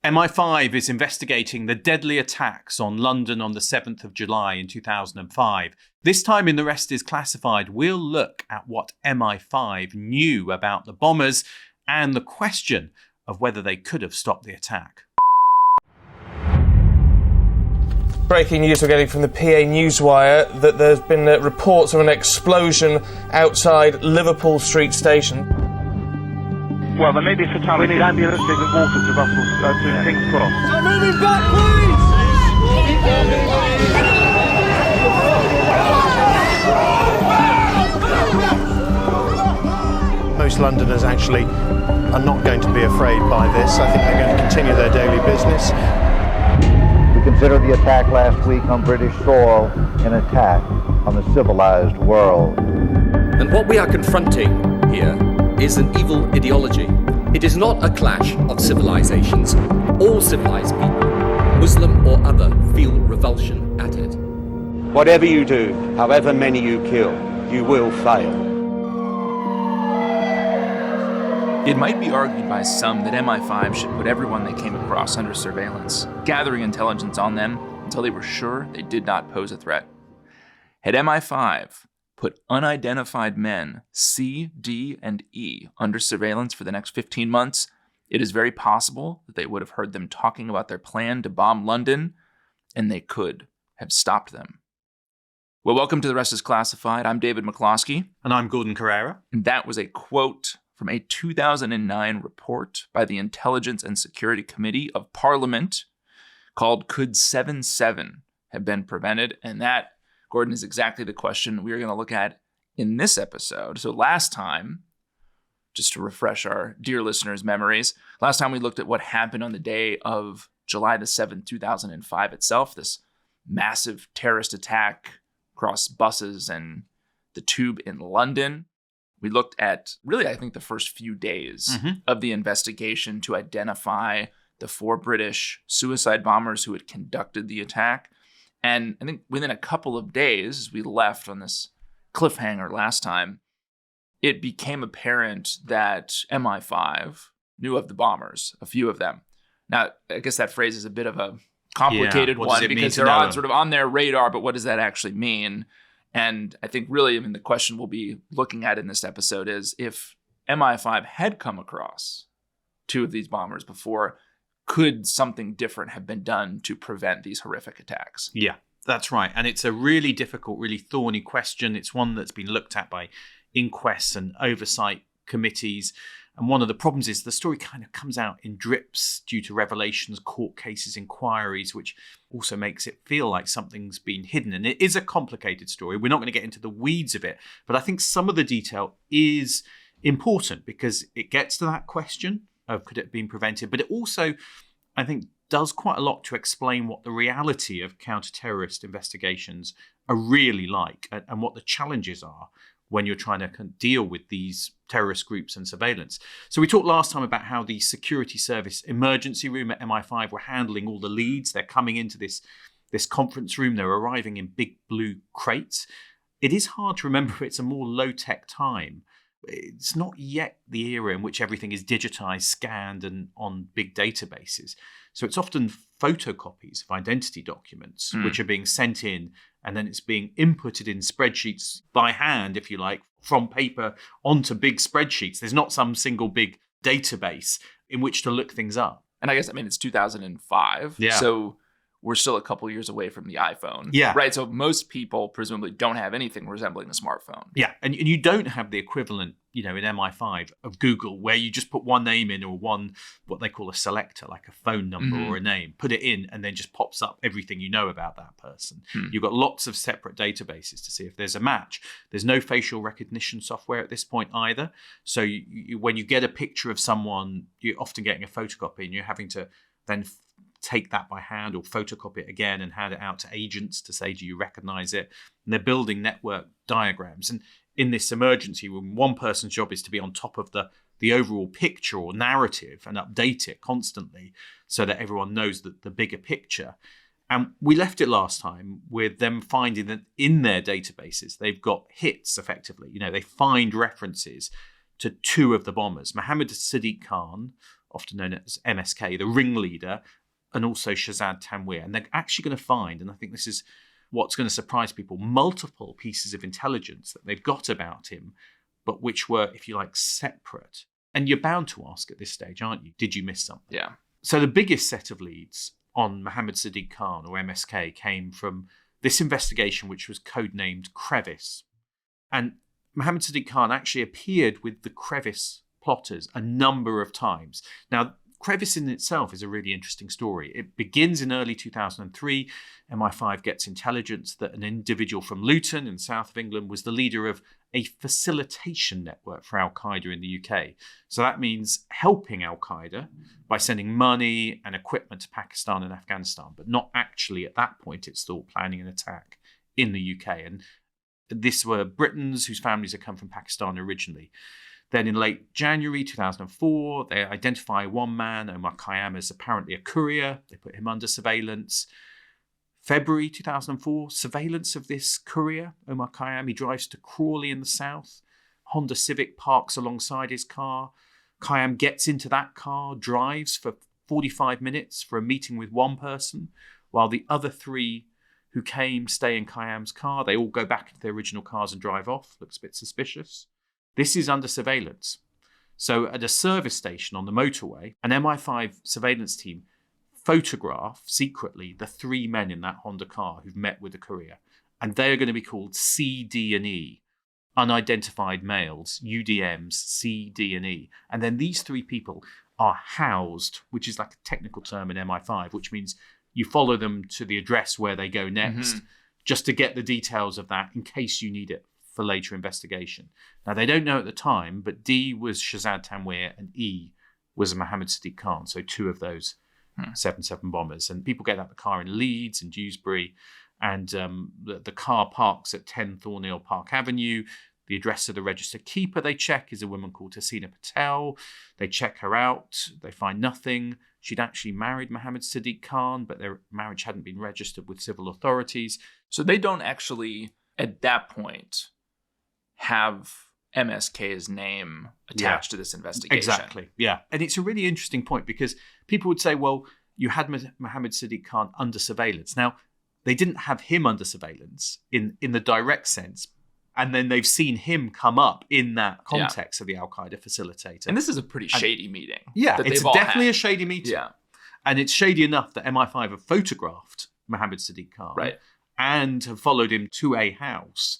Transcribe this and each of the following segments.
MI5 is investigating the deadly attacks on London on the 7th of July in 2005. This time in The Rest is Classified, we'll look at what MI5 knew about the bombers and the question of whether they could have stopped the attack. Breaking news we're getting from the PA Newswire that there's been reports of an explosion outside Liverpool Street Station. Well, there may be fatalities. We need ambulances and water to Russell, to King's Cross. I'm moving back, please! Most Londoners actually are not going to be afraid by this. I think they're going to continue their daily business. We consider the attack last week on British soil an attack on the civilized world. And what we are confronting here is an evil ideology. It is not a clash of civilizations. All civilized people, Muslim or other, feel revulsion at it. Whatever you do, however many you kill, you will fail. It might be argued by some that MI5 should put everyone they came across under surveillance, gathering intelligence on them until they were sure they did not pose a threat. Had MI5 put unidentified men C, D, and E under surveillance for the next 15 months, it is very possible that they would have heard them talking about their plan to bomb London, and they could have stopped them. Well, welcome to The Rest is Classified. I'm David McCloskey. And I'm Gordon Carrera. And that was a quote from a 2009 report by the Intelligence and Security Committee of Parliament called Could 7/7 Have Been Prevented? And that, Gordon, is exactly the question we're going to look at in this episode. So last time, just to refresh our dear listeners' memories, last time we looked at what happened on the day of July the 7th, 2005 itself, this massive terrorist attack across buses and the tube in London. We looked at, really, I think, the first few days of the investigation to identify the 4 British suicide bombers who had conducted the attack. And I think within a couple of days, as we left on this cliffhanger last time, it became apparent that MI5 knew of the bombers, a few of them. Now, I guess that phrase is a bit of a complicated one because they're on sort of on their radar, but what does that actually mean? And I think really, the question we'll be looking at in this episode is if MI5 had come across 2 of these bombers before, could something different have been done to prevent these horrific attacks? Yeah, that's right. And it's a really difficult, really thorny question. It's one that's been looked at by inquests and oversight committees. And one of the problems is the story kind of comes out in drips due to revelations, court cases, inquiries, which also makes it feel like something's been hidden. And it is a complicated story. We're not going to get into the weeds of it, but I think some of the detail is important because it gets to that question of could it have been prevented, but it also, I think, does quite a lot to explain what the reality of counter-terrorist investigations are really like and what the challenges are when you're trying to deal with these terrorist groups and surveillance. So we talked last time about how the security service emergency room at MI5 were handling all the leads. They're coming into this conference room. They're arriving in big blue crates. It is hard to remember it's a more low-tech time. It's not yet the era in which everything is digitized, scanned, and on big databases. So it's often photocopies of identity documents which are being sent in, and then it's being inputted in spreadsheets by hand, if you like, from paper onto big spreadsheets. There's not some single big database in which to look things up. And I guess, it's 2005. Yeah. So we're still a couple years away from the iPhone. Yeah. Right. So most people presumably don't have anything resembling a smartphone. Yeah. And you don't have the equivalent, in MI5 of Google, where you just put one name in or what they call a selector, like a phone number or a name, put it in, and then just pops up everything you know about that person. You've got lots of separate databases to see if there's a match. There's no facial recognition software at this point either. So when you get a picture of someone, you're often getting a photocopy and you're having to then take that by hand or photocopy it again and hand it out to agents to say, do you recognize it? And they're building network diagrams. And in this emergency room, one person's job is to be on top of the overall picture or narrative and update it constantly so that everyone knows the bigger picture. And we left it last time with them finding that in their databases, they've got hits effectively. They find references to 2 of the bombers, Mohammad Sidique Khan often known as MSK, the ringleader, and also Shazad Tanweer. And they're actually going to find, and I think this is what's going to surprise people, multiple pieces of intelligence that they've got about him, but which were, if you like, separate. And you're bound to ask at this stage, aren't you? Did you miss something? Yeah. So the biggest set of leads on Mohammad Sidique Khan, or MSK, came from this investigation, which was codenamed Crevice. And Mohammad Sidique Khan actually appeared with the Crevice plotters a number of times. Now, Crevice in itself is a really interesting story. It begins in early 2003. MI5 gets intelligence that an individual from Luton in the south of England was the leader of a facilitation network for Al-Qaeda in the UK. So that means helping Al-Qaeda by sending money and equipment to Pakistan and Afghanistan, but not actually at that point, it's still planning an attack in the UK. And this were Britons whose families had come from Pakistan originally. Then in late January 2004, they identify one man, Omar Khayyam, as apparently a courier. They put him under surveillance. February 2004, surveillance of this courier, Omar Khayyam. He drives to Crawley in the south. Honda Civic parks alongside his car. Khayyam gets into that car, drives for 45 minutes for a meeting with one person, while the other three who came stay in Khayyam's car. They all go back into their original cars and drive off. Looks a bit suspicious. This is under surveillance. So at a service station on the motorway, an MI5 surveillance team photograph secretly the three men in that Honda car who've met with the courier. And they are going to be called C, D, and E. Unidentified males, UDMs, C, D, and E. And then these three people are housed, which is like a technical term in MI5, which means you follow them to the address where they go next, just to get the details of that in case you need it for later investigation. Now, they don't know at the time, but D was Shazad Tanweer and E was Mohammad Sidique Khan, so two of those 7-7 bombers. And people get out the car in Leeds and Dewsbury, and the car parks at 10 Thornhill Park Avenue. The address of the registered keeper they check is a woman called Hasina Patel. They check her out. They find nothing. She'd actually married Mohammad Sidique Khan, but their marriage hadn't been registered with civil authorities. So they don't actually, at that point, have MSK's name attached to this investigation. Exactly, yeah. And it's a really interesting point because people would say, well, you had Mohammad Sidique Khan under surveillance. Now, they didn't have him under surveillance in the direct sense, and then they've seen him come up in that context of the Al-Qaeda facilitator. And this is a pretty shady meeting. Yeah, it's definitely a shady meeting. Yeah. And it's shady enough that MI5 have photographed Mohammad Sidique Khan and have followed him to a house,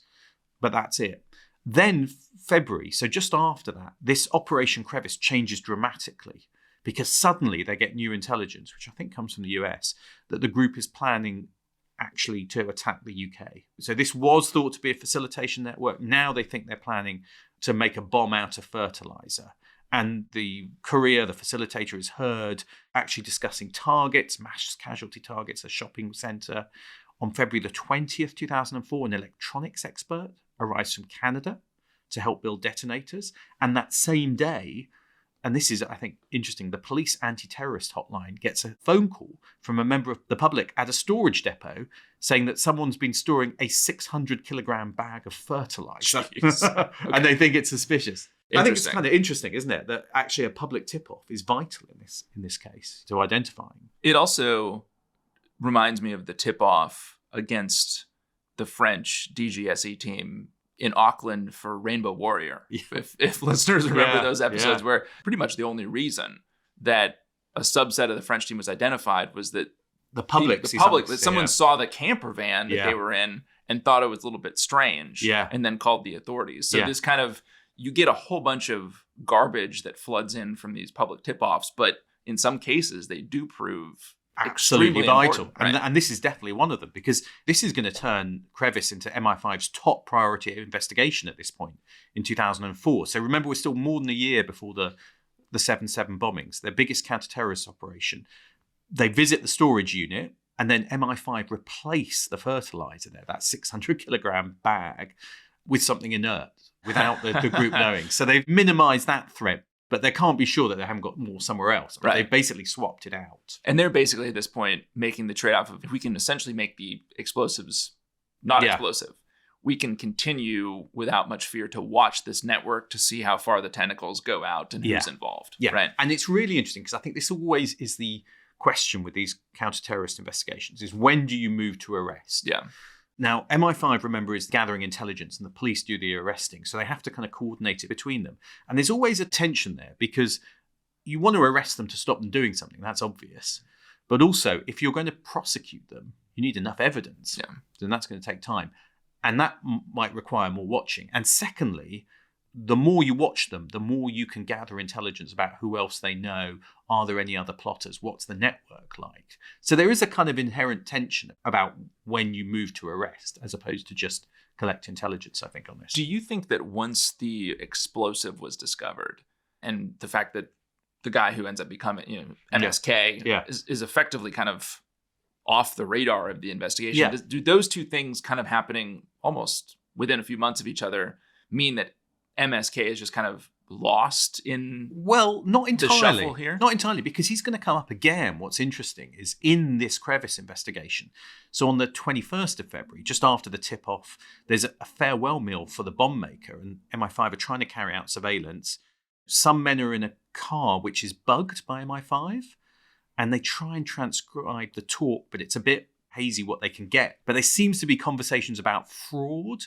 but that's it. Then February, so just after that, this Operation Crevice changes dramatically because suddenly they get new intelligence, which I think comes from the US, that the group is planning actually to attack the UK. So this was thought to be a facilitation network. Now they think they're planning to make a bomb out of fertilizer. And the courier, the facilitator, is heard actually discussing targets, mass casualty targets, a shopping centre. On February the 20th, 2004, an electronics expert arrives from Canada to help build detonators. And that same day, and this is, I think, interesting, the police anti-terrorist hotline gets a phone call from a member of the public at a storage depot saying that someone's been storing a 600-kilogram bag of fertilizer. And they think it's suspicious. I think it's kind of interesting, isn't it, that actually a public tip-off is vital in this case to identifying. It also reminds me of the tip-off against the French DGSE team in Auckland for Rainbow Warrior. If listeners remember those episodes where pretty much the only reason that a subset of the French team was identified was that the public, that someone saw the camper van that they were in and thought it was a little bit strange and then called the authorities. So this kind of, you get a whole bunch of garbage that floods in from these public tip-offs, but in some cases they do prove absolutely vital. Right? And this is definitely one of them because this is going to turn Crevice into MI5's top priority investigation at this point in 2004. So remember, we're still more than a year before the 7/7 bombings, their biggest counter-terrorist operation. They visit the storage unit and then MI5 replace the fertilizer there, that 600-kilogram bag, with something inert without the group knowing. So they've minimized that threat. But they can't be sure that they haven't got more somewhere else. Right. They've basically swapped it out. And they're basically at this point making the trade-off of if we can essentially make the explosives not explosive, we can continue without much fear to watch this network to see how far the tentacles go out and who's involved. Yeah. Right. And it's really interesting because I think this always is the question with these counter-terrorist investigations is when do you move to arrest? Yeah. Now, MI5, remember, is gathering intelligence and the police do the arresting. So they have to kind of coordinate it between them. And there's always a tension there because you want to arrest them to stop them doing something. That's obvious. But also, if you're going to prosecute them, you need enough evidence. Yeah. Then that's going to take time. And that might require more watching. And secondly, the more you watch them, the more you can gather intelligence about who else they know. Are there any other plotters? What's the network like? So there is a kind of inherent tension about when you move to arrest as opposed to just collect intelligence, I think, on this. Do you think that once the explosive was discovered and the fact that the guy who ends up becoming, MSK is effectively kind of off the radar of the investigation, do those two things kind of happening almost within a few months of each other mean that MSK is just kind of lost in not entirely. The shuffle here? Not entirely, because he's going to come up again. What's interesting is in this Crevice investigation. So on the 21st of February, just after the tip-off, there's a farewell meal for the bomb maker, and MI5 are trying to carry out surveillance. Some men are in a car which is bugged by MI5, and they try and transcribe the talk, but it's a bit hazy what they can get. But there seems to be conversations about fraud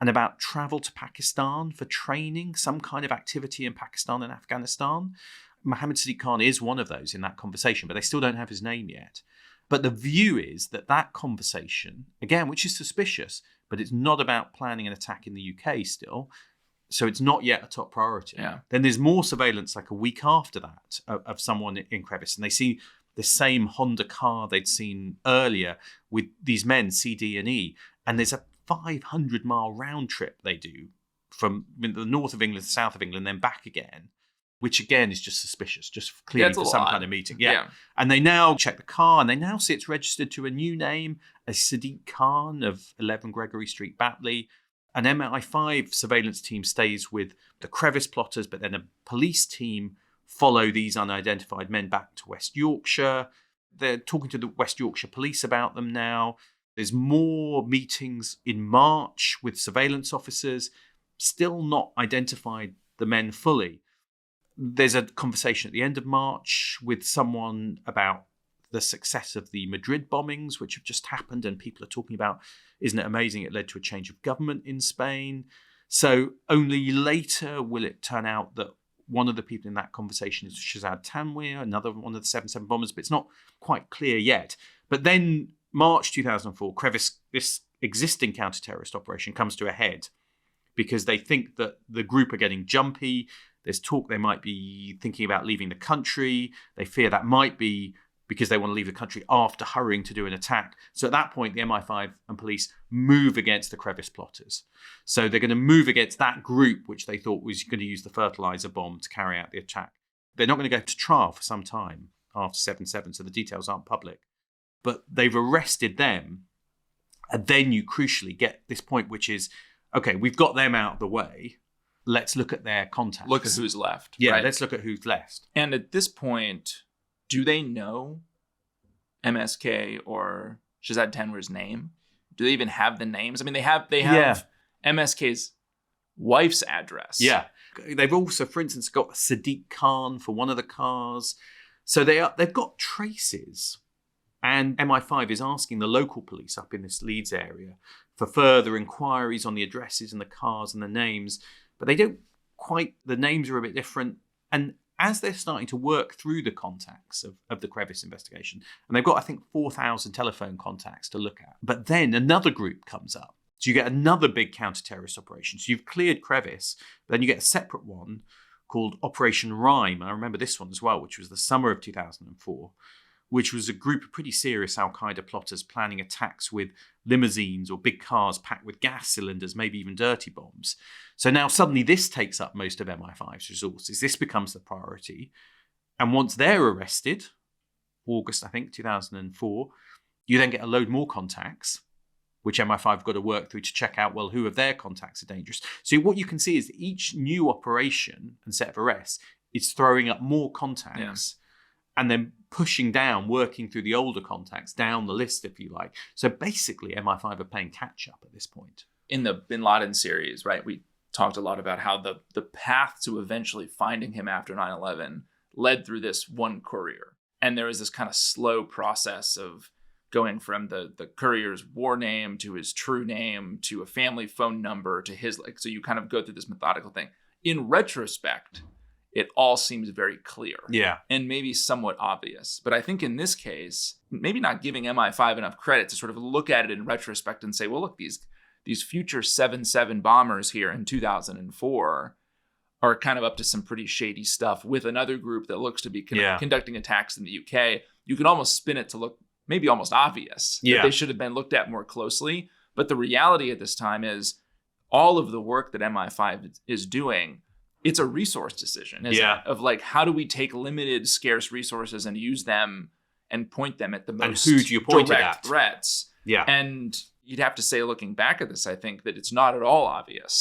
and about travel to Pakistan for training, some kind of activity in Pakistan and Afghanistan. Mohammad Sidique Khan is one of those in that conversation, but they still don't have his name yet. But the view is that conversation, again, which is suspicious, but it's not about planning an attack in the UK still, so it's not yet a top priority. Yeah. Then there's more surveillance like a week after that of someone in Crevice, and they see the same Honda car they'd seen earlier with these men, C, D, and E, and there's a 500-mile round trip they do from the north of England to the south of England, then back again, which again is just suspicious, just clearly for some kind of meeting. Yeah. And they now check the car, and they now see it's registered to a new name, a Sidique Khan of 11 Gregory Street, Batley. An MI5 surveillance team stays with the Crevice plotters, but then a police team follow these unidentified men back to West Yorkshire. They're talking to the West Yorkshire police about them now. There's more meetings in March with surveillance officers, still not identified the men fully. There's a conversation at the end of March with someone about the success of the Madrid bombings, which have just happened, and people are talking about, isn't it amazing it led to a change of government in Spain? So only later will it turn out that one of the people in that conversation is Shazad Tanweer, another one of the 7/7 bombers, but it's not quite clear yet. But then March 2004, Crevice, this existing counter-terrorist operation comes to a head because they think that the group are getting jumpy. There's talk they might be thinking about leaving the country. They fear that might be because they want to leave the country after hurrying to do an attack. So at that point, the MI5 and police move against the Crevice plotters. So they're going to move against that group, which they thought was going to use the fertilizer bomb to carry out the attack. They're not going to go to trial for some time after 7/7, so the details aren't public. But they've arrested them. And then you crucially get this point, which is, okay, we've got them out of the way. Let's look at their contacts. Look at who's left. Yeah, right? Let's look at who's left. And at this point, do they know MSK or Shazad Tanweer's name? Do they even have the names? I mean, they have MSK's wife's address. Yeah. They've also, for instance, got Sidique Khan for one of the cars. So they've got traces. And MI5 is asking the local police up in this Leeds area for further inquiries on the addresses and the cars and the names. But they don't quite, the names are a bit different. And as they're starting to work through the contacts of the Crevice investigation, and they've got, I think, 4,000 telephone contacts to look at. But then another group comes up. So you get another big counter-terrorist operation. So you've cleared Crevice, but then you get a separate one called Operation Rhyme. I remember this one as well, which was the summer of 2004, which was a group of pretty serious Al-Qaeda plotters planning attacks with limousines or big cars packed with gas cylinders, maybe even dirty bombs. So now suddenly this takes up most of MI5's resources. This becomes the priority. And once they're arrested, August, I think, 2004, you then get a load more contacts, which MI5 have got to work through to check out, well, who of their contacts are dangerous. So what you can see is that each new operation and set of arrests is throwing up more contacts. Yeah. And then pushing down, working through the older contacts down the list, if you like. So basically, MI5 are playing catch up at this point. in the Bin Laden series, right, we talked a lot about how the path to eventually finding him after 9/11 led through this one courier. And there was this kind of slow process of going from the courier's war name to his true name to a family phone number to his, like, so you kind of go through this methodical thing. In retrospect, it all seems very clear. Yeah. And maybe somewhat obvious. But I think in this case, maybe not giving MI5 enough credit to sort of look at it in retrospect and say, well, look, these future 7/7 bombers here in 2004 are kind of up to some pretty shady stuff with another group that looks to be conducting attacks in the UK. You can almost spin it to look maybe almost obvious that they should have been looked at more closely. But the reality at this time is all of the work that MI5 is doing, it's a resource decision, isn't it? Of like, how do we take limited, scarce resources and use them and point them at the most who do you point direct at? threats? Yeah. And you'd have to say, looking back at this, I think that it's not at all obvious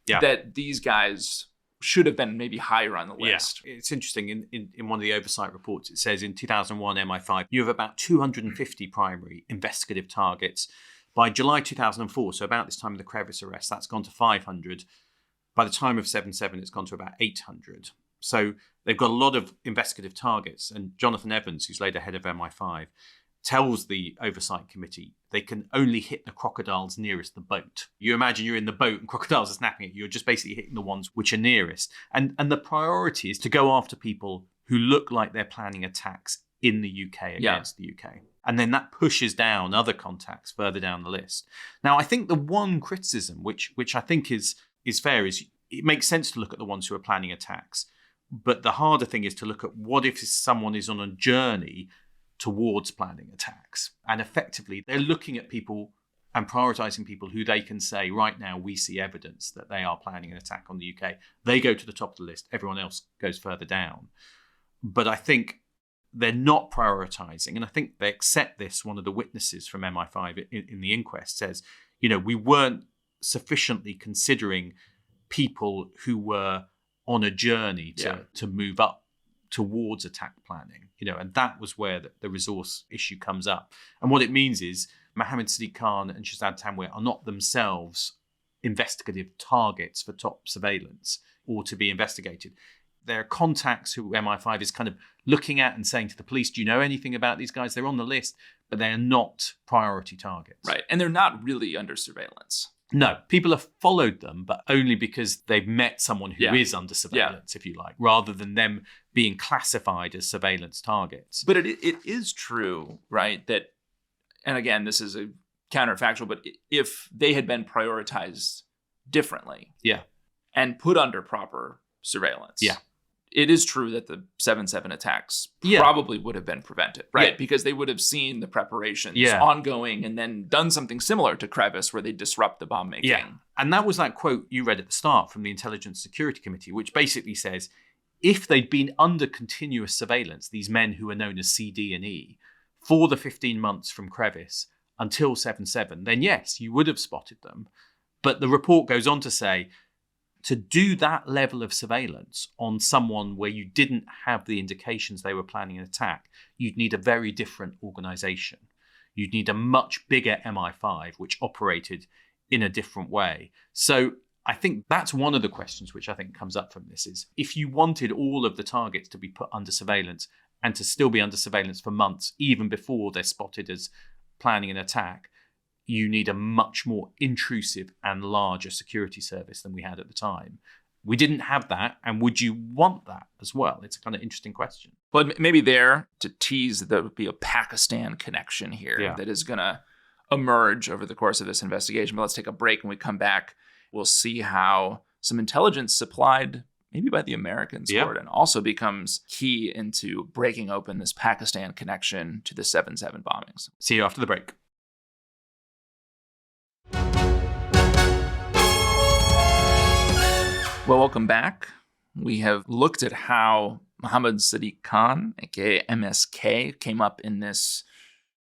that these guys should have been maybe higher on the list. Yeah. It's interesting. In one of the oversight reports, it says in 2001 MI5, you have about 250 primary investigative targets. By July 2004, so about this time of the Crevice arrest, that's gone to 500. By the time of 7/7, it's gone to about 800. So they've got a lot of investigative targets. And Jonathan Evans, who's later head of MI5, tells the oversight committee they can only hit the crocodiles nearest the boat. You imagine you're in the boat and crocodiles are snapping at you. You're just basically hitting the ones which are nearest. And the priority is to go after people who look like they're planning attacks in the UK against the UK. And then that pushes down other contacts further down the list. Now, I think the one criticism, which I think is fair, is it makes sense to look at the ones who are planning attacks. But the harder thing is to look at what if someone is on a journey towards planning attacks. And effectively, they're looking at people and prioritizing people who they can say, right now, we see evidence that they are planning an attack on the UK. They go to the top of the list. Everyone else goes further down. But I think they're not prioritizing. And I think they accept this. One of the witnesses from MI5 in the inquest says, we weren't sufficiently considering people who were on a journey to move up towards attack planning, and that was where the resource issue comes up. And what it means is Mohammad Sidique Khan and Shahzad Tanweer are not themselves investigative targets for top surveillance or to be investigated. They're contacts who MI5 is kind of looking at and saying to the police, do you know anything about these guys? They're on the list, but they're not priority targets. Right. And they're not really under surveillance. No, people have followed them, but only because they've met someone who is under surveillance, if you like, rather than them being classified as surveillance targets. But it is true, right, that, and again, this is a counterfactual, but if they had been prioritized differently and put under proper surveillance, it is true that the 7/7 attacks probably would have been prevented, right? Yeah. Because they would have seen the preparations ongoing and then done something similar to Crevice where they disrupt the bomb making. Yeah. And that was that quote you read at the start from the Intelligence Security Committee, which basically says, if they'd been under continuous surveillance, these men who are known as C, D, and E, for the 15 months from Crevice until 7/7, then yes, you would have spotted them. But the report goes on to say, to do that level of surveillance on someone where you didn't have the indications they were planning an attack, you'd need a very different organization. You'd need a much bigger MI5, which operated in a different way. So I think that's one of the questions which I think comes up from this is, if you wanted all of the targets to be put under surveillance and to still be under surveillance for months, even before they're spotted as planning an attack, you need a much more intrusive and larger security service than we had at the time. We didn't have that, and would you want that as well? It's a kind of interesting question. Well, maybe there to tease that there would be a Pakistan connection here that is going to emerge over the course of this investigation. But let's take a break. When we come back, we'll see how some intelligence supplied maybe by the Americans and also becomes key into breaking open this Pakistan connection to the 7/7 bombings. See you after the break. Well, welcome back. We have looked at how Mohammad Sidique Khan, aka MSK, came up in this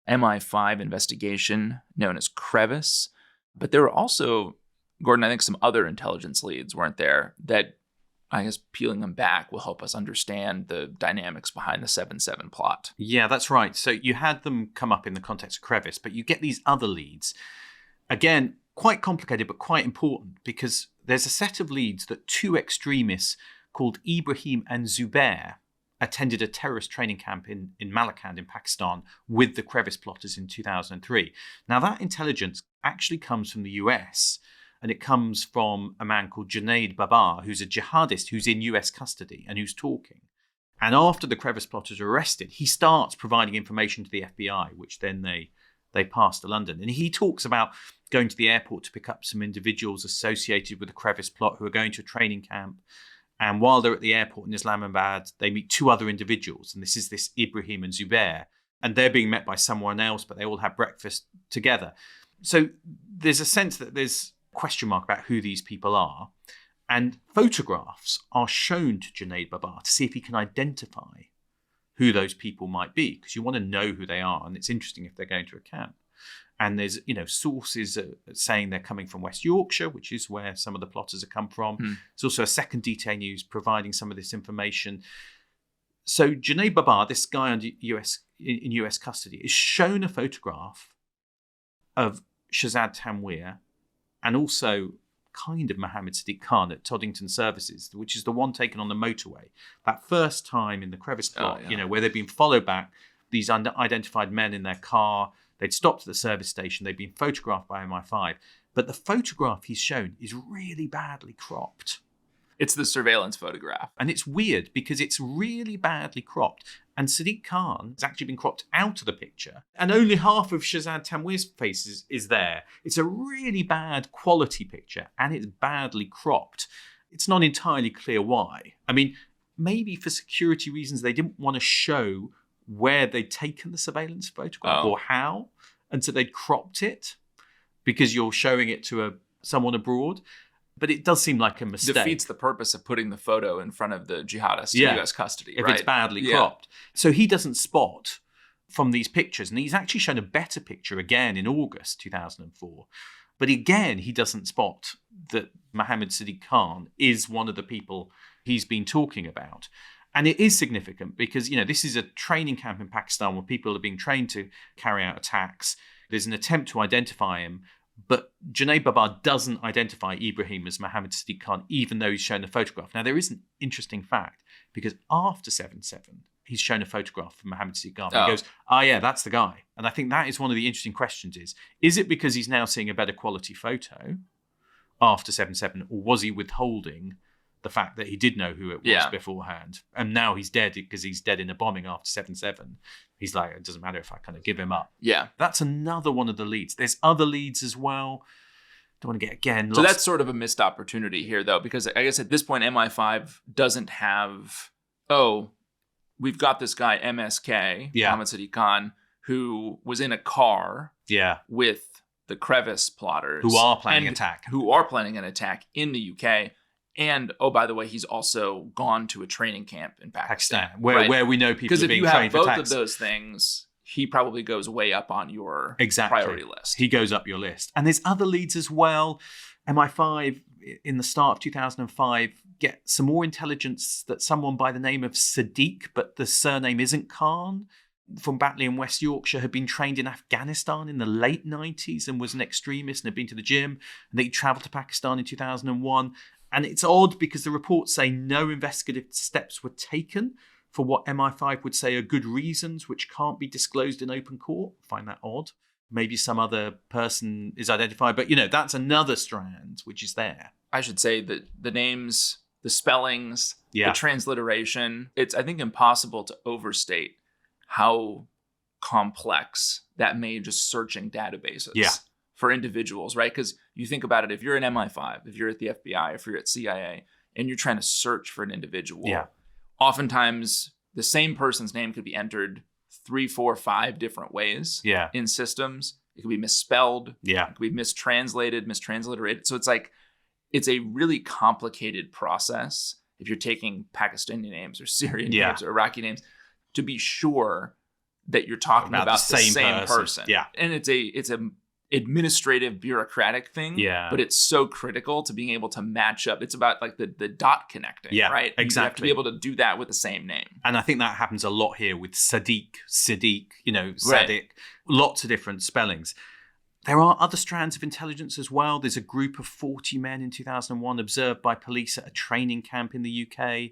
MI5 investigation known as Crevice. But there were also, Gordon, I think some other intelligence leads, weren't there, that I guess peeling them back will help us understand the dynamics behind the 7/7 plot. Yeah, that's right. So you had them come up in the context of Crevice, but you get these other leads. Again, quite complicated but quite important, because there's a set of leads that two extremists called Ibrahim and Zubair attended a terrorist training camp in Malakand in Pakistan with the Crevice plotters in 2003. Now, that intelligence actually comes from the US, and it comes from a man called Junaid Babar, who's a jihadist who's in US custody and who's talking. And after the Crevice plotters are arrested, he starts providing information to the FBI, which then they pass to London. And he talks about going to the airport to pick up some individuals associated with the Crevice plot who are going to a training camp. And while they're at the airport in Islamabad, they meet two other individuals. And this is this Ibrahim and Zubair. And they're being met by someone else, but they all have breakfast together. So there's a sense that there's a question mark about who these people are. And photographs are shown to Junaid Babar to see if he can identify who those people might be, because you want to know who they are. And it's interesting if they're going to a camp. And there's, sources saying they're coming from West Yorkshire, which is where some of the plotters have come from. There's also a second DT News providing some of this information. So Junaid Babar, this guy in US custody, is shown a photograph of Shahzad Tanweer and also kind of Mohammad Sidique Khan at Toddington Services, which is the one taken on the motorway. That first time in the Crevice plot, where they've been followed back, these unidentified men in their car. They'd stopped at the service station. They'd been photographed by MI5. But the photograph he's shown is really badly cropped. It's the surveillance photograph. And it's weird because it's really badly cropped. And Sidique Khan has actually been cropped out of the picture. And only half of Shahzad Tanweer's face is there. It's a really bad quality picture and it's badly cropped. It's not entirely clear why. I mean, maybe for security reasons, they didn't want to show where they'd taken the surveillance photograph or how, and so they'd cropped it because you're showing it to someone abroad. But it does seem like a mistake. Defeats the purpose of putting the photo in front of the jihadist in US custody, if it's badly cropped. So he doesn't spot from these pictures, and he's actually shown a better picture again in August 2004. But again, he doesn't spot that Mohammad Sidique Khan is one of the people he's been talking about. And it is significant because, this is a training camp in Pakistan where people are being trained to carry out attacks. There's an attempt to identify him, but Junaid Babar doesn't identify Ibrahim as Mohammad Sidique Khan, even though he's shown a photograph. Now, there is an interesting fact because after 7/7, he's shown a photograph of Mohammad Sidique Khan. He goes, that's the guy. And I think that is one of the interesting questions is it because he's now seeing a better quality photo after 7/7, or was he withholding the fact that he did know who it was beforehand? And now he's dead because he's dead in a bombing after 7/7. He's like, it doesn't matter if I kind of give him up. Yeah. That's another one of the leads. There's other leads as well. Don't want to get, again, So that's sort of a missed opportunity here, though, because I guess at this point, MI5 doesn't have, we've got this guy, MSK, Mohammad Sidique Khan, who was in a car with the Crevice plotters. Who are planning an attack in the UK. And, by the way, he's also gone to a training camp in Pakistan. Where we know people are being trained for attacks. Because if you have both of those things, he probably goes way up on your priority list. He goes up your list. And there's other leads as well. MI5, in the start of 2005, get some more intelligence that someone by the name of Sadiq, but the surname isn't Khan, from Batley in West Yorkshire, had been trained in Afghanistan in the late 90s and was an extremist and had been to the gym. And they travelled to Pakistan in 2001. And it's odd because the reports say no investigative steps were taken for what MI5 would say are good reasons, which can't be disclosed in open court. I find that odd. Maybe some other person is identified, but that's another strand which is there. I should say that the names, the spellings, the transliteration, it's, I think, impossible to overstate how complex that made just searching databases for individuals, right? Because you think about it, if you're an MI5, if you're at the FBI, if you're at CIA, and you're trying to search for an individual, oftentimes the same person's name could be entered 3, 4, 5 different ways in systems. It could be misspelled. It could be mistranslated, mistransliterated. So it's a really complicated process if you're taking Pakistani names or Syrian names or Iraqi names to be sure that you're talking about the same person. And it's a administrative bureaucratic thing, but it's so critical to being able to match up. It's about like the dot connecting, right? Exactly. You have to be able to do that with the same name. And I think that happens a lot here with Sadiq, Sadiq, Sadiq, lots of different spellings. There are other strands of intelligence as well. There's a group of 40 men in 2001 observed by police at a training camp in the UK.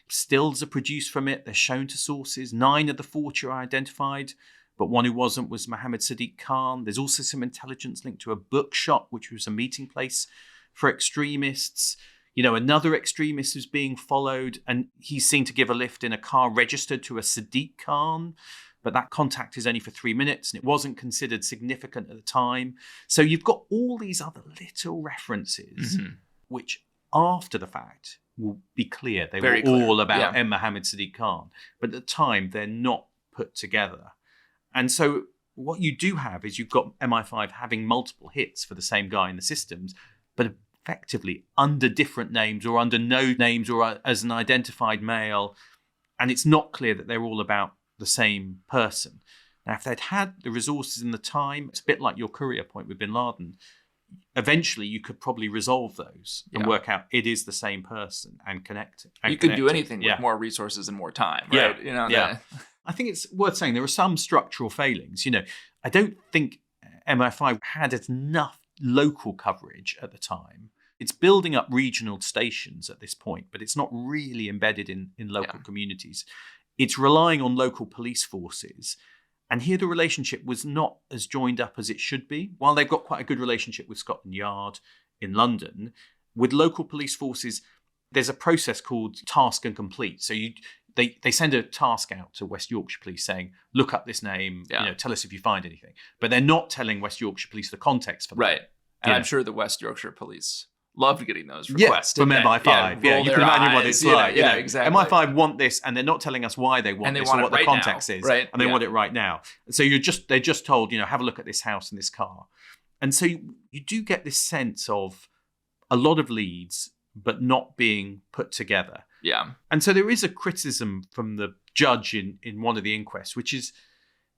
Stills are produced from it. They're shown to sources. 9 of the 40 are identified, but one who wasn't was Mohammad Sidique Khan. There's also some intelligence linked to a bookshop, which was a meeting place for extremists. Another extremist is being followed, and he's seen to give a lift in a car registered to a Sidique Khan. But that contact is only for 3 minutes, and it wasn't considered significant at the time. So you've got all these other little references, which after the fact will be clear. They were all about Mohammad Sidique Khan. But at the time, they're not put together. And so what you do have is you've got MI5 having multiple hits for the same guy in the systems, but effectively under different names or under no names or as an identified male. And it's not clear that they're all about the same person. Now, if they'd had the resources and the time, it's a bit like your courier point with bin Laden. Eventually, you could probably resolve those and work out it is the same person and connect it. You could do anything with more resources and more time, right? I think it's worth saying there are some structural failings. I don't think MI5 had enough local coverage at the time. It's building up regional stations at this point, but it's not really embedded in local communities. It's relying on local police forces. And here the relationship was not as joined up as it should be. While they've got quite a good relationship with Scotland Yard in London, with local police forces, there's a process called task and complete. So they send a task out to West Yorkshire Police saying, look up this name, tell us if you find anything. But they're not telling West Yorkshire Police the context for that. Right. And I'm sure the West Yorkshire Police loved getting those requests. From MI5. You can imagine what it's like. Exactly. MI5 want this, and they're not telling us why they want this or what the context is. Right. And they want it right now. So they're just told, have a look at this house and this car. And so you do get this sense of a lot of leads, but not being put together. Yeah. And so there is a criticism from the judge in one of the inquests, which is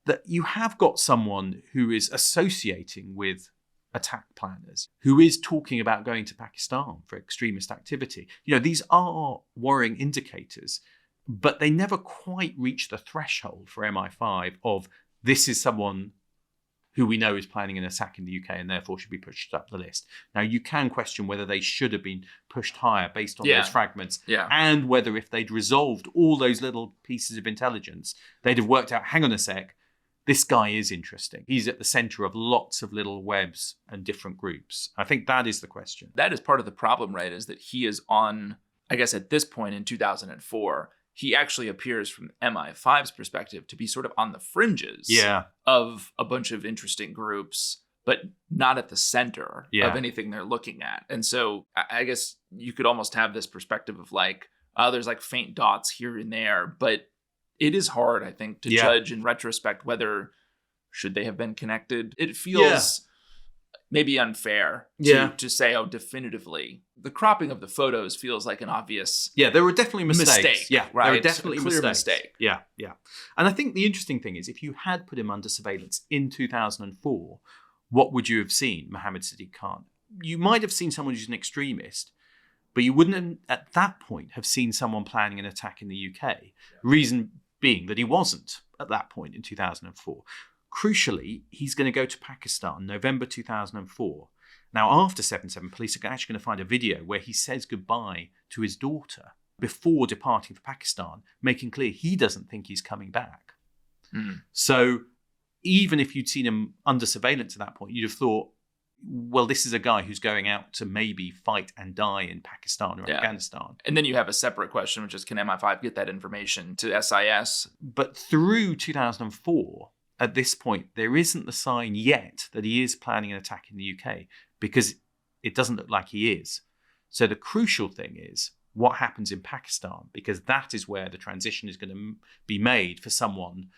that you have got someone who is associating with attack planners, who is talking about going to Pakistan for extremist activity. These are worrying indicators, but they never quite reach the threshold for MI5 of this is someone who we know is planning an attack in the UK and therefore should be pushed up the list. Now, you can question whether they should have been pushed higher based on those fragments and whether if they'd resolved all those little pieces of intelligence, they'd have worked out, hang on a sec, this guy is interesting. He's at the center of lots of little webs and different groups. I think that is the question. That is part of the problem, right? Is that he is on, I guess at this point in 2004, he actually appears from MI5's perspective to be sort of on the fringes of a bunch of interesting groups, but not at the center of anything they're looking at. And so I guess you could almost have this perspective of like, there's like faint dots here and there, but it is hard, I think, to judge in retrospect whether should they have been connected. It feels maybe unfair to say, definitively. The cropping of the photos feels like an obvious there were definitely mistakes. Mistake, right? There were definitely a clear mistakes. mistake. Yeah. And I think the interesting thing is if you had put him under surveillance in 2004, what would you have seen, Mohammad Sidique Khan? You might have seen someone who's an extremist, but you wouldn't at that point have seen someone planning an attack in the UK. Reason being that he wasn't at that point in 2004. Crucially, he's going to go to Pakistan, November 2004. Now, after 7/7, police are actually going to find a video where he says goodbye to his daughter before departing for Pakistan, making clear he doesn't think he's coming back. So even if you'd seen him under surveillance at that point, you'd have thought, well, this is a guy who's going out to maybe fight and die in Pakistan or Afghanistan. And then you have a separate question, which is, can MI5 get that information to SIS? But through 2004, at this point, there isn't the sign yet that he is planning an attack in the UK because it doesn't look like he is. So the crucial thing is what happens in Pakistan, because that is where the transition is going to be made for someone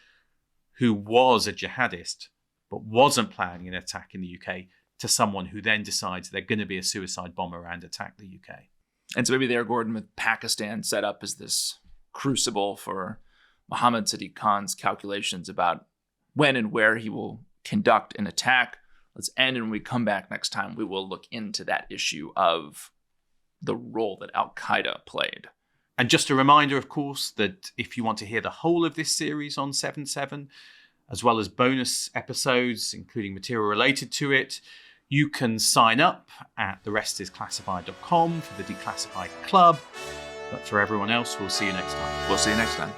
who was a jihadist but wasn't planning an attack in the UK to someone who then decides they're going to be a suicide bomber and attack the UK. And so maybe there, Gordon, with Pakistan set up as this crucible for Mohammad Sidique Khan's calculations about when and where he will conduct an attack. Let's end, and when we come back next time, we will look into that issue of the role that Al-Qaeda played. And just a reminder, of course, that if you want to hear the whole of this series on 7/7, as well as bonus episodes, including material related to it. You can sign up at therestisclassified.com for the Declassified Club. But for everyone else, we'll see you next time. We'll see you next time.